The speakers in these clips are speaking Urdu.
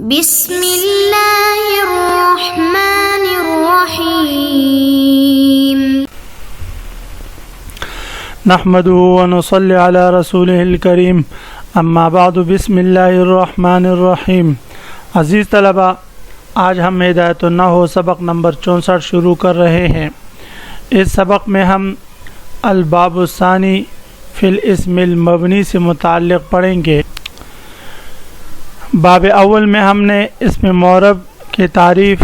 بسم اللہ الرحمن الرحیم نحمده ونصلي على رسوله الكريم اما بعد بسم اللہ الرحمن الرحیم۔ عزیز طلبہ، آج ہم ہدایت النحو سبق نمبر 64 شروع کر رہے ہیں۔ اس سبق میں ہم الباب الثانی فی الاسم المبنی سے متعلق پڑھیں گے۔ باب اول میں ہم نے اسم معرب کی تعریف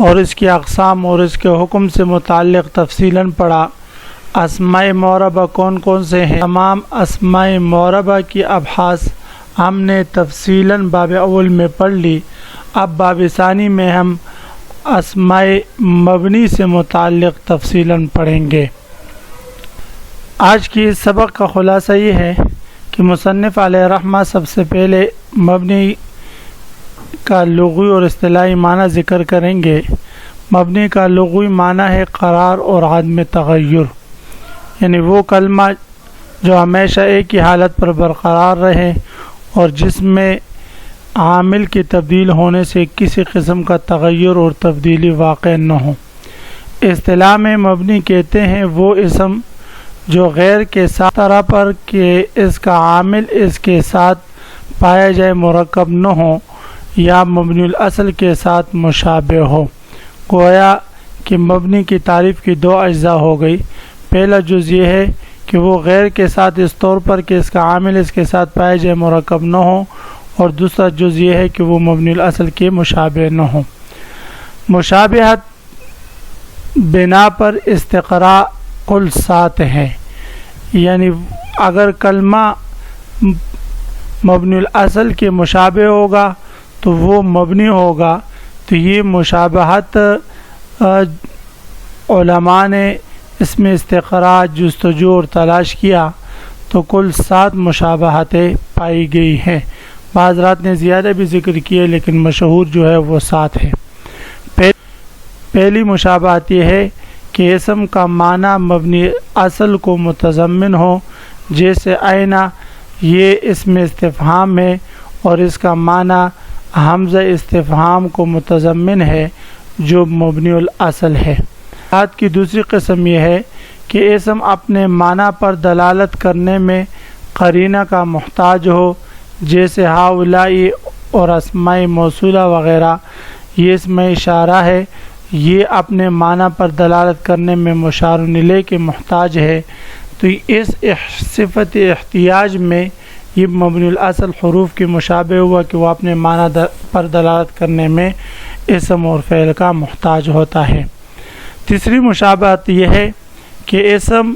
اور اس کی اقسام اور اس کے حکم سے متعلق تفصیلاً پڑھا۔ اسماء معربہ کون کون سے ہیں؟ تمام اسماء معربہ کی ابحاث ہم نے تفصیلاً باب اول میں پڑھ لی۔ اب باب ثانی میں ہم اسماء مبنی سے متعلق تفصیلاً پڑھیں گے۔ آج کی اس سبق کا خلاصہ یہ ہے کہ مصنف علیہ رحمہ سب سے پہلے مبنی کا لغوی اور اصطلاحی معنی ذکر کریں گے۔ مبنی کا لغوی معنی ہے قرار اور عدم تغیر، یعنی وہ کلمہ جو ہمیشہ ایک ہی حالت پر برقرار رہے اور جس میں عامل کی تبدیل ہونے سے کسی قسم کا تغیر اور تبدیلی واقع نہ ہو۔ اصطلاح میں مبنی کہتے ہیں وہ اسم جو غیر کے ساتھ طرح پر کہ اس کا عامل اس کے ساتھ پایا جائے مرکب نہ ہو یا مبنی الاصل کے ساتھ مشابہ ہو۔ گویا کہ مبنی کی تعریف کی دو اجزاء ہو گئی۔ پہلا جز یہ ہے کہ وہ غیر کے ساتھ اس طور پر کہ اس کا عامل اس کے ساتھ پایا جائے مرکب نہ ہو، اور دوسرا جز یہ ہے کہ وہ مبنی الاصل کے مشابہ نہ ہو۔ مشابہت بنا پر استقراء کل 7 ہے، یعنی اگر کلمہ مبنی الاصل کے مشابہ ہوگا تو وہ مبنی ہوگا۔ تو یہ مشابہت علماء نے اس میں استقراء جستجو اور تلاش کیا تو کل 7 مشابہتیں پائی گئی ہیں۔ بعض رات نے زیادہ بھی ذکر کیے لیکن مشہور جو ہے وہ 7 ہے۔ پہلی مشابہت یہ ہے کہ اسم کا معنی مبنی اصل کو متضمن ہو، جیسے آئینہ یہ اسم استفہام ہے اور اس کا معنی حمزہ استفہام کو متضمن ہے جو مبنی الاصل ہے۔ بات کی دوسری قسم یہ ہے کہ اسم اپنے معنی پر دلالت کرنے میں قرینہ کا محتاج ہو، جیسے ہؤلاء اور اسماء موصولہ وغیرہ۔ یہ اسم اشارہ ہے، یہ اپنے معنی پر دلالت کرنے میں مشار الیہ کے محتاج ہے۔ تو اس صفت احتیاج میں یہ مبنی الاصل حروف کی مشابہ ہوا کہ وہ اپنے معنی پر دلالت کرنے میں اسم اور فعل کا محتاج ہوتا ہے۔ تیسری مشابہت یہ ہے کہ اسم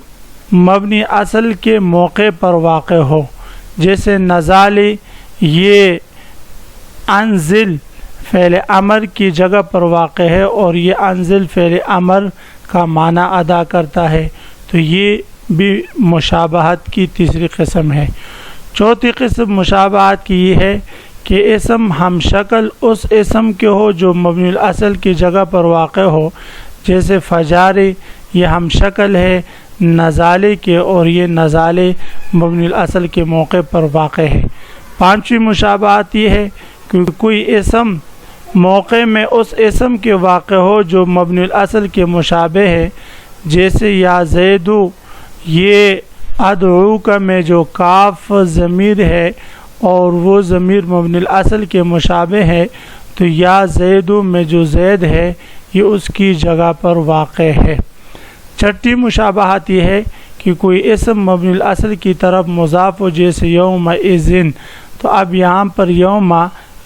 مبنی اصل کے موقع پر واقع ہو، جیسے نزال یہ انزل فعل امر کی جگہ پر واقع ہے اور یہ انزل فعل امر کا معنی ادا کرتا ہے، تو یہ بھی مشابہت کی تیسری قسم ہے۔ چوتھی قسم مشابہت کی یہ ہے کہ اسم ہم شکل اس اسم کے ہو جو مبنی الاصل کی جگہ پر واقع ہو، جیسے فجاری یہ ہم شکل ہے نزالے کے اور یہ نزالے مبنی الاصل کے موقع پر واقع ہے۔ پانچویں مشابہت یہ ہے کہ کوئی اسم موقع میں اس اسم کے واقع ہو جو مبنی الاصل کے مشابہ ہے، جیسے یا زیدو یہ ادعوک میں جو کاف ضمیر ہے اور وہ ضمیر مبنی الاصل کے مشابہ ہے، تو یا زیدو میں جو زید ہے یہ اس کی جگہ پر واقع ہے۔ چھٹی مشابہت یہ ہے کہ کوئی اسم مبنی الاصل کی طرف مضاف ہو، جیسے یوم اذن۔ تو اب یہاں پر یوم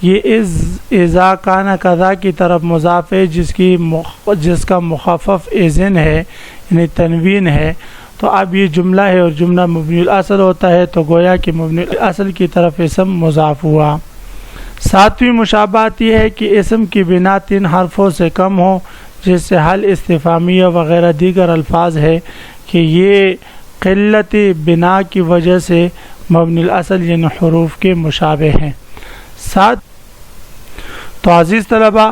یہ اذا کان کذا کی طرف مضاف ہے جس کا مخفف اذن ہے یعنی تنوین ہے۔ تو اب یہ جملہ ہے اور جملہ مبنی الاصل ہوتا ہے، تو گویا کہ مبنی الاصل کی طرف اسم مضاف ہوا۔ ساتویں مشابہت یہ ہے کہ اسم کی بنا 3 حرفوں سے کم ہو، جیسے حل استفہامیہ وغیرہ دیگر الفاظ ہے کہ یہ قلت بنا کی وجہ سے مبنی الاصل یعنی حروف کے مشابہ ہیں۔ تو عزیز طلبہ،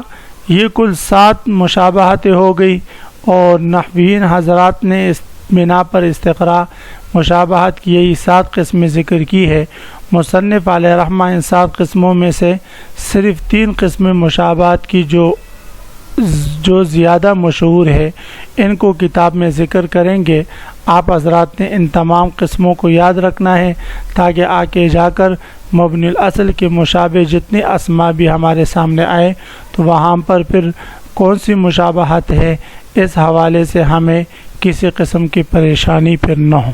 یہ کل 7 مشابہتیں ہو گئی اور نحویین حضرات نے اس بنا پر استقراء مشابہت کی یہی 7 قسمیں ذکر کی ہے۔ مصنف علیہ رحمہ ان 7 قسموں میں سے صرف 3 قسمیں مشابہت کی جو زیادہ مشہور ہے ان کو کتاب میں ذکر کریں گے۔ آپ حضرات نے ان تمام قسموں کو یاد رکھنا ہے تاکہ آگے جا کر مبنی الاصل کے مشابہ جتنے اسماء بھی ہمارے سامنے آئے تو وہاں پر پھر کون سی مشابہت ہے اس حوالے سے ہمیں کسی قسم کی پریشانی پھر نہ ہو۔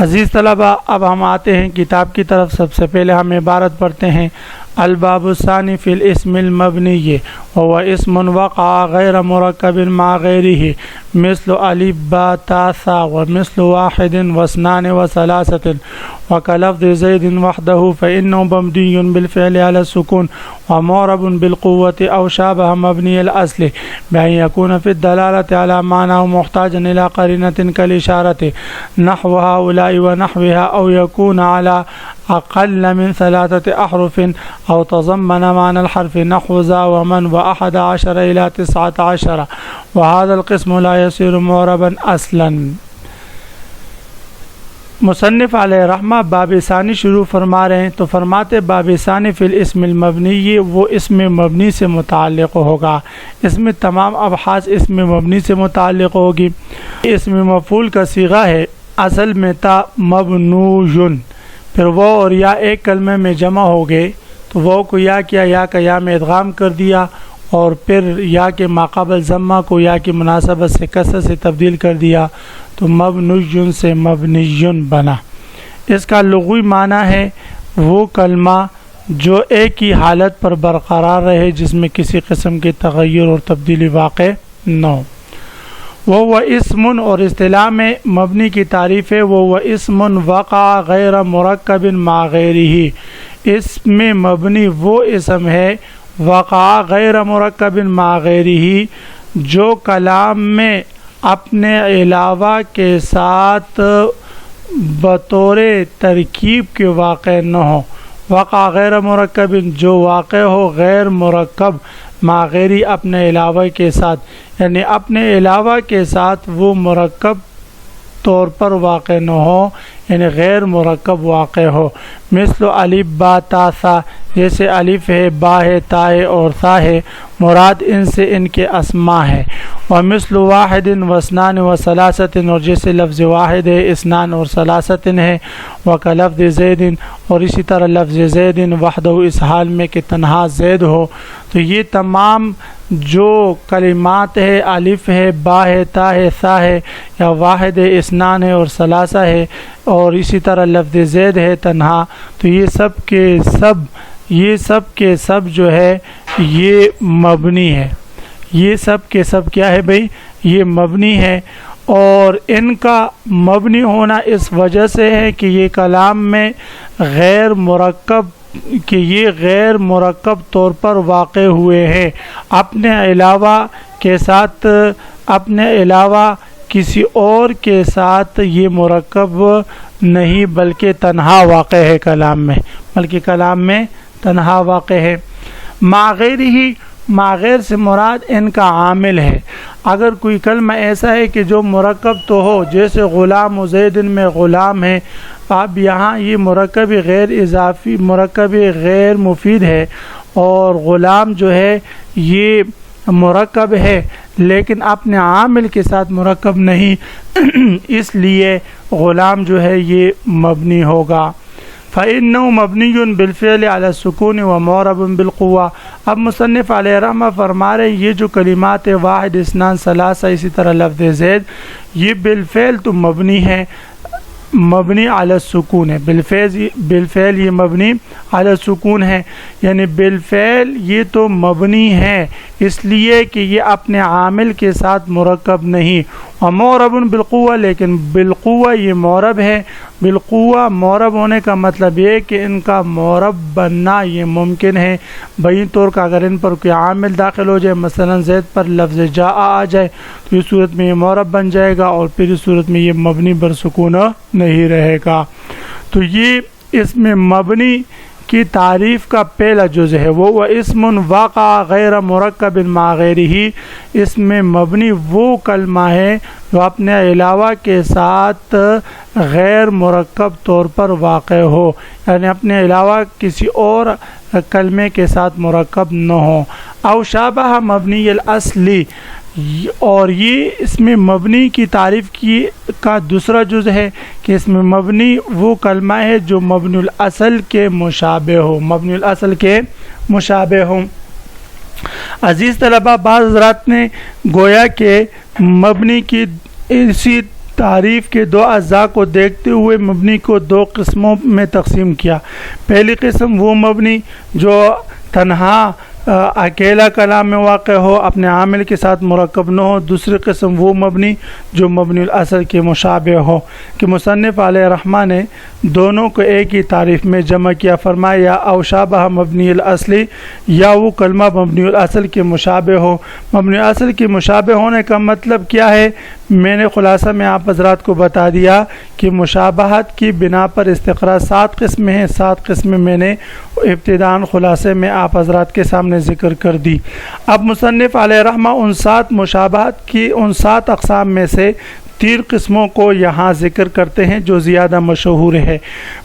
عزیز طلبہ، اب ہم آتے ہیں کتاب کی طرف۔ سب سے پہلے ہم عبارت پڑھتے ہیں الباب الثانی فی الاسم المبنی وهو اسم وقع غیر مرکب مع غیرہ مثل الف با تا ثا ومثل واحد واثنان وثلاثة وكلفظ زید وحده فإنه مبنی بالفعل على السکون ومعرب بالقوة أو شابه مبني الأصل بأن يكون في الدلالة على معناه محتاجا إلى قرينة كالإشارة نحو هؤلاء ونحوها أو يكون على أقل من 3 أحرف أو تضمن معنى الحرف نحو ذا ومن و11 إلى 19 وهذا القسم لا يصير معربا أصلا۔ مصنف علیہ رحمہ باب ثانی شروع فرما رہے ہیں تو فرماتے باب ثانی فی الاسم المبنی، وہ اسم مبنی سے متعلق ہوگا۔ اس میں تمام ابحاث اسم مبنی سے متعلق ہوگی۔ اسم مفعول کا صیغہ ہے، اصل میں تا مبنویون، پھر وہ اور یا ایک کلمے میں جمع ہو گئے تو وہ کو یا کیا، یا کا یا میں ادغام کر دیا اور پھر یا کے ماقابل ضمہ کو یا کی مناسبت سے کسر سے تبدیل کر دیا تو مبنیون سے مبنیون بنا۔ اس کا لغوی معنی ہے وہ کلمہ جو ایک ہی حالت پر برقرار رہے جس میں کسی قسم کے تغیر اور تبدیلی واقع نہ ہو۔ وہ اسم، اور اصطلاح میں مبنی کی تعریف ہے وہ اسم وقع غیر مرکب مع غیرہ۔ اسم مبنی وہ اسم ہے وقع غیر مرکب مع غیرہ جو کلام میں اپنے علاوہ کے ساتھ بطور ترکیب کے واقع نہ ہو۔ وقع غیر مرکب جو واقع ہو غیر مرکب مع غیری اپنے علاوہ کے ساتھ، یعنی اپنے علاوہ کے ساتھ وہ مرکب طور پر واقع نہ ہو، یعنی غیر مرکب واقع ہو۔ مثل الف با تا ثا، جیسے الف ہے، با ہے، تا ہے اور ثا ہے، مراد ان سے ان کے اسماء ہے۔ ومثل واحد واثنان وثلاثة، اور جیسے لفظ واحد ہے، اثنان اور ثلاثة ہے۔ وکلفظ زید، اور اسی طرح لفظ زید وحدہ، اس حال میں کہ تنہا زید ہو۔ تو یہ تمام جو کلمات ہے، الف ہے، با ہے، تا ہے، ثا ہے، یا واحد ہے، اثنان ہے اور ثلاثہ ہے، اور اسی طرح لفظ زید ہے تنہا، تو یہ سب کے سب جو ہے یہ مبنی ہے۔ یہ سب کے سب کیا ہے بھئی؟ یہ مبنی ہے، اور ان کا مبنی ہونا اس وجہ سے ہے کہ یہ کلام میں غیر مرکب طور پر واقع ہوئے ہیں، اپنے علاوہ کے ساتھ، اپنے علاوہ کسی اور کے ساتھ یہ مرکب نہیں بلکہ تنہا واقع ہے کلام میں، بلکہ کلام میں تنہا واقع ہے۔ مع غیرہ، مع غیر سے مراد ان کا عامل ہے۔ اگر کوئی کلمہ ایسا ہے کہ جو مرکب تو ہو، جیسے غلام و زید میں غلام ہے، اب یہاں یہ مرکب غیر اضافی، مرکب غیر مفید ہے، اور غلام جو ہے یہ مرکب ہے لیکن اپنے عامل کے ساتھ مرکب نہیں، اس لیے غلام جو ہے یہ مبنی ہوگا۔ فَإِنَّهُ مَبْنِيٌّ بِالْفِعْلِ عَلَى السُّكُونِ وَمُعْرَبٌ بِالْقُوَّةِ۔ اب مصنف علیہ رحمہ فرما رہے یہ جو کلمات واحد، اثنان، ثلاثہ، اسی طرح لفظ زید، یہ بالفعل تو مبنی ہے، مبنی علی السکون ہے، بالفعل یہ مبنی علی السکون ہے، یعنی بالفعل یہ تو مبنی ہے اس لیے کہ یہ اپنے عامل کے ساتھ مرکب نہیں۔ ومعرب بالقوہ، لیکن بالقوہ یہ معرب ہے۔ بالقوہ معرب ہونے کا مطلب یہ کہ ان کا معرب بننا یہ ممکن ہے، بہین طور کا اگر ان پر کوئی عامل داخل ہو جائے، مثلا زید پر لفظ جاء آ جائے تو اس صورت میں یہ معرب بن جائے گا، اور پھر اس صورت میں یہ مبنی بر سکون نہیں رہے گا۔ تو یہ اس میں مبنی کی تعریف کا پہلا جز ہے وہ اسم واقع غیر مرکب مع غیرہ، اس میں مبنی وہ کلمہ ہے جو اپنے علاوہ کے ساتھ غیر مرکب طور پر واقع ہو، یعنی اپنے علاوہ کسی اور کلمے کے ساتھ مرکب نہ ہو۔ او شابہ مبنی الاصلی، اور یہ اس میں مبنی کی تعریف کا دوسرا جز ہے کہ اس میں مبنی وہ کلمہ ہے جو مبنی الاصل کے مشابہ ہو، مبنی الاصل کے مشابہ ہوں۔ عزیز طلبہ، بعض حضرات نے گویا کہ مبنی کی اسی تعریف کے دو اجزاء کو دیکھتے ہوئے مبنی کو دو قسموں میں تقسیم کیا۔ پہلی قسم وہ مبنی جو تنہا اکیلا کلام میں واقع ہو، اپنے عامل کے ساتھ مرکب نہ ہو۔ دوسری قسم وہ مبنی جو مبنی الاصل کے مشابہ ہو، کہ مصنف علیہ رحمہ نے دونوں کو ایک ہی تعریف میں جمع کیا، فرمایا یا او شابہ مبنی الاصلی، یا وہ کلمہ مبنی الاصل کے مشابہ ہو۔ مبنی الاصل کے مشابہ ہونے کا مطلب کیا ہے؟ میں نے خلاصہ میں آپ حضرات کو بتا دیا کہ مشابہت کی بنا پر استقراء 7 قسمیں ہیں، 7 قسمیں میں نے ابتداً خلاصے میں آپ حضرات کے سامنے ذکر کر دی۔ اب مصنف علیہ رحمہ ان 7 مشابہت کی ان 7 اقسام میں سے 3 قسموں کو یہاں ذکر کرتے ہیں جو زیادہ مشہور ہے۔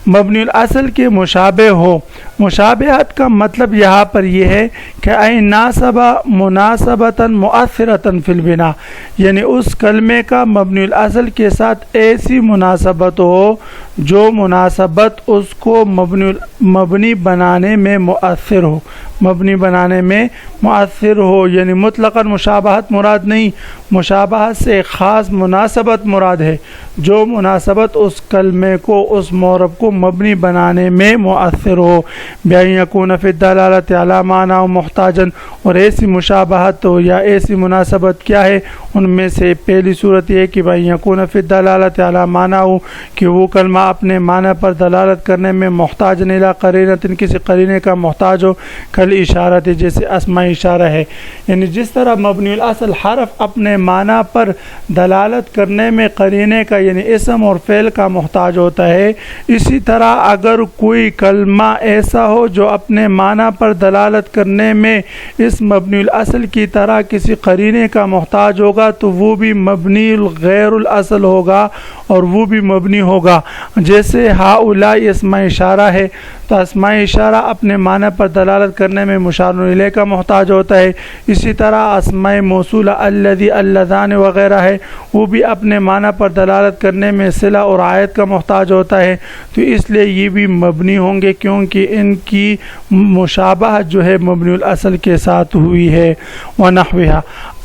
مبنی الاصل کے مشابہ ہو، مشابہت کا مطلب یہاں پر یہ ہے کہ این ناسب مناسبتاً مؤثرتاً فی البنا، یعنی اس کلمے کا مبنی الاصل کے ساتھ ایسی مناسبت ہو جو مناسبت اس کو مبنی بنانے میں مؤثر ہو، مبنی بنانے میں مؤثر ہو، یعنی مطلقاً مشابہت مراد نہیں، مشابہت سے ایک خاص مناسبت مراد ہے، جو مناسبت اس کلمے کو، اس معرب کو مبنی بنانے میں مؤثر ہو۔ بأن یکون فی الدلالۃ علی معنی محتاجاً، اور ایسی مشابہت ہو یا ایسی مناسبت کیا ہے؟ ان میں سے پہلی صورت یہ کہ بأن یکون فی الدلالۃ علی معنی ہو، کہ وہ کلمہ اپنے معنی پر دلالت کرنے میں محتاج الی قرینۃ، کسی قرینے کا محتاج ہو، کل اشارت، جیسے اسماء اشارہ ہے، یعنی جس طرح مبنی الاصل حرف اپنے معنی پر دلالت کرنے میں قرینے کا یعنی اسم اور فعل کا محتاج ہوتا ہے، اسی طرح اگر کوئی کلمہ ایسا ہو جو اپنے معنی پر دلالت کرنے میں اس مبنی الاصل کی طرح کسی قرینے کا محتاج ہوگا تو وہ بھی مبنی غیر الاصل ہوگا اور وہ بھی مبنی ہوگا۔ جیسے ہؤلاء اسماء اشارہ ہے تو اسماء اشارہ اپنے معنی پر دلالت کرنے میں مشار الیہ کا محتاج ہوتا ہے، اسی طرح اسماء موصولہ الذی، اللذان وغیرہ ہے، وہ بھی اپنے معنی پر دلالت کرنے میں صلہ اور عائد کا محتاج ہوتا ہے، تو اس لیے یہ بھی مبنی ہوں گے کیونکہ ان کی مشابہت جو ہے مبنی الاصل کے ساتھ ہوئی ہے۔ وَنَحْوِهَا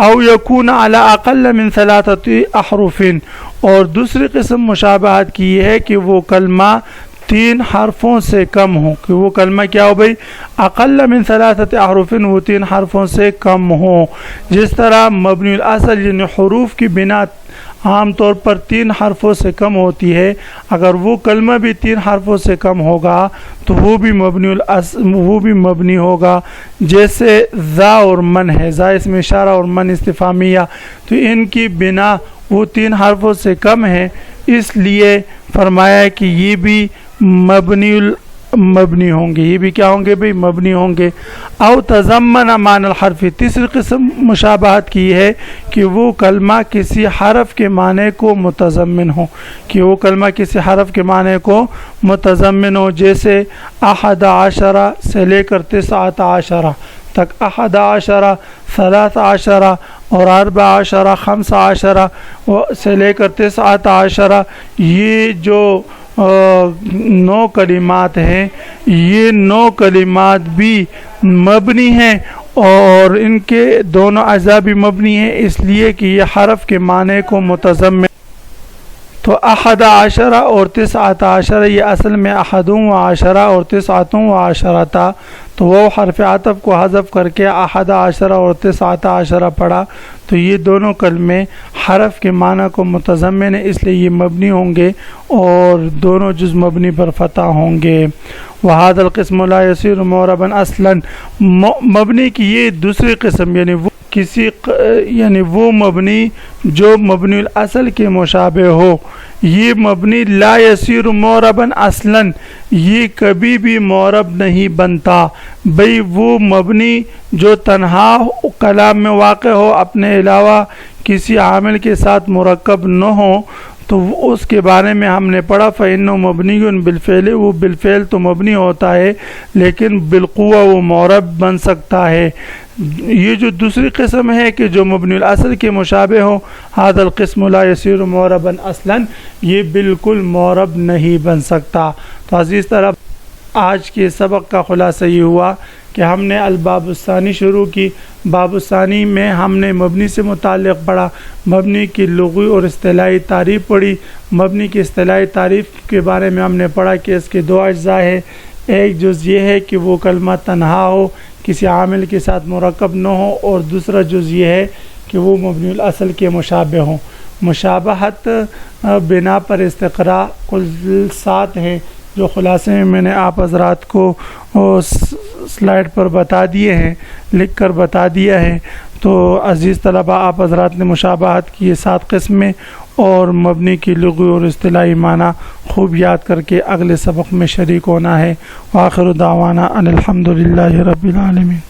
او یکون علی اقل من 3 احرف، اور دوسری قسم مشابہت کی یہ ہے کہ وہ کلمہ 3 حرفوں سے کم ہو، کہ وہ کلمہ کیا ہو بھئی؟ اقل من 3 احرف، وہ 3 حرفوں سے کم ہو۔ جس طرح مبنی الاصل یعنی حروف کی بنا عام طور پر 3 حرفوں سے کم ہوتی ہے، اگر وہ کلمہ بھی 3 حرفوں سے کم ہوگا تو وہ بھی مبنی ہوگا۔ جیسے ذا اور من ہے، ذا اسم اشارہ اور من استفہامیہ، تو ان کی بنا وہ 3 حرفوں سے کم ہے، اس لیے فرمایا کہ یہ بھی مبنی ہوں گے، یہ بھی کیا ہوں گے بھئی؟ مبنی ہوں گے۔ او تضمن معنی الحرف، تیسری قسم مشابہت کی ہے کہ وہ کلمہ کسی حرف کے معنی کو متضمن ہو، کہ وہ کلمہ کسی حرف کے معنی کو متضمن ہو، جیسے 11 سے لے کر 19 تک، 11 13 اور 14 15 سے لے کر 19، یہ جو 9 کلمات ہیں، یہ 9 کلمات بھی مبنی ہیں اور ان کے دونوں اجزاء بھی مبنی ہیں، اس لیے کہ یہ حرف کے معنی کو متضمن۔ تو 11 اور 19 یہ اصل میں 11 اور 19 تھا، تو وہ حرف عطف کو حذف کر کے 11 اور 19 پڑھا، تو یہ دونوں کلمے حرف کے معنی کو متضمن ہیں، اس لیے یہ مبنی ہوں گے اور دونوں جز مبنی پر فتح ہوں گے۔ وَهَذَا الْقِسْمُ لَا يَصِيرُ مُعْرَبًا أَصْلًا، مبنی کی یہ دوسری قسم یعنی وہ یعنی وہ مبنی جو مبنی الاصل کے مشابہ ہو، یہ مبنی لا یصیر معربا اصلا، یہ کبھی بھی معرب نہیں بنتا۔ بھئی وہ مبنی جو تنہا کلام میں واقع ہو، اپنے علاوہ کسی عامل کے ساتھ مرکب نہ ہو، تو اس کے بارے میں ہم نے پڑھا فَإِنَّهُ مَبْنِيٌّ بِالْفِعْلِ، وہ بالفعل تو مبنی ہوتا ہے لیکن بالقوہ وہ معرب بن سکتا ہے۔ یہ جو دوسری قسم ہے کہ جو مبنی الاصل کے مشابہ ہو، هذا القسم لا يصير معربا اصلا، یہ بالکل معرب نہیں بن سکتا۔ تو عزیز طلب، آج کے سبق کا خلاصہ یہ ہوا کہ ہم نے الباب الثانی شروع کی۔ باب الثانی میں ہم نے مبنی سے متعلق پڑھا، مبنی کی لغوی اور اصطلاحی تعریف پڑھی۔ مبنی کی اصطلاحی تعریف کے بارے میں ہم نے پڑھا کہ اس کے دو اجزاء ہیں، ایک جز یہ ہے کہ وہ کلمہ تنہا ہو، کسی عامل کے ساتھ مرکب نہ ہو، اور دوسرا جز یہ ہے کہ وہ مبنی الاصل کے مشابہ ہوں۔ مشابہت بنا پر استقراء کل 7 ہیں، جو خلاصے میں نے آپ حضرات کو سلائیڈ پر بتا دیے ہیں، لکھ کر بتا دیا ہے۔ تو عزیز طلبہ، آپ حضرات نے مشابہت کی یہ 7 قسمیں اور مبنی کی لغوی اور اصطلاحی معنی خوب یاد کر کے اگلے سبق میں شریک ہونا ہے۔ وآخر دعوانا ان الحمد للہ رب العالمین۔